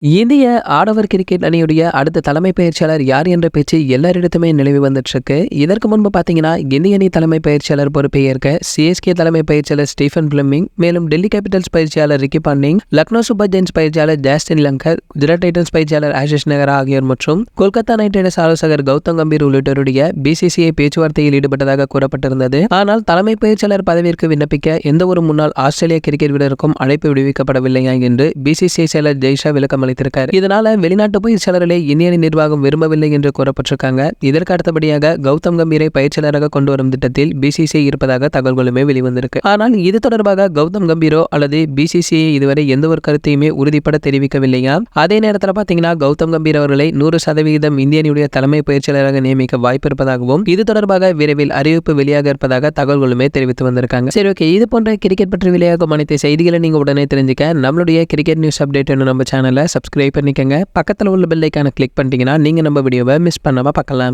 இந்திய ஆடவர் கிரிக்கெட் அணியுடைய அடுத்த தலைமை பயிற்சியாளர் யார் என்ற பேச்சு எல்லாரிடத்துமே நிலவி வந்துட்டு இருக்கு. இதற்கு முன்பு பார்த்தீங்கன்னா இந்திய அணி தலைமை பயிற்சியாளர் பொறுப்பை ஏற்க சிஎஸ்கே தலைமை பயிற்சியாளர் ஸ்டீஃபன் பிளமிங், மேலும் டெல்லி கேபிட்டல்ஸ் பயிற்சியாளர் Ricky Ponting, Lucknow Super Giants பயிற்சியாளர் ஜாஸ்டின் லங்கர், குஜராத் டைட்டன்ஸ் பயிற்சியாளர் ஆஷிஷ் நெஹ்ரா ஆகியோர் மற்றும் கொல்கத்தா நைட் ரைடர்ஸ் ஆலோசகர் கௌதம் கம்பீர் உள்ளிட்டோருடைய பிசிசிஐ பேச்சுவார்த்தையில் ஈடுபட்டதாக கூறப்பட்டிருந்தது. ஆனால் தலைமை பயிற்சியாளர் பதவிக்கு விண்ணப்பிக்க எந்த ஒரு முன்னாள் ஆஸ்திரேலிய கிரிக்கெட் வீரருக்கும் அழைப்பு விடுவிக்கப்படவில்லையா என்று பிசிசிஐ செயலர் ஜெய்ஷா விளக்கம் அளித்திருக்கார். இதனால வெளிநாட்டு பயிற்சியாளர்களை இந்திய அணி நிர்வாகம் விரும்பவில்லை என்று கூறப்பட்டிருக்காங்க. இதற்கு அடுத்தபடியாக கௌதம் கம்பீரை பயிற்சியாளராக கொண்டு வரும் திட்டத்தில் பிசிசிஐ இருப்பதாக தகவல்களுமே வெளிவந்திருக்கு. ஆனால் இது தொடர்பாக கௌதம் கம்பீரோ அல்லது பிசிசிஐ இதுவரை எந்த ஒரு கருத்தையுமே உறுதிப்பட தெரிவிக்கவில்லையா. அதே நேரத்தில் பாத்தீங்கன்னா கௌதம் கம்பீர் அவர்களை 100% இந்திய அணியுடைய தலைமை பயிற்சியாளராக நியமிக்க வாய்ப்பு இருப்பதாகவும் இது தொடர்பாக விரைவில் அறிவிப்பு வெளியாக இருப்பதாக தகவல்களுமே தெரிவித்து வந்திருக்காங்க. சரி, ஓகே, இது போன்ற கிரிக்கெட் பற்றி வெளியாகும் அனைத்து செய்திகளை நீங்க உடனே தெரிஞ்சுக்க நம்மளுடைய கிரிக்கெட் நியூஸ் அப்டேட் நம்ம சேனலை சப்ஸ்கிரைப் பண்ணிக்கங்க. பக்கத்தில் உள்ள பெல் ஐகானை கிளிக் பண்ணிட்டீங்கன்னா நீங்க நம்ம வீடியோவை மிஸ் பண்ணாம பார்க்கலாம்.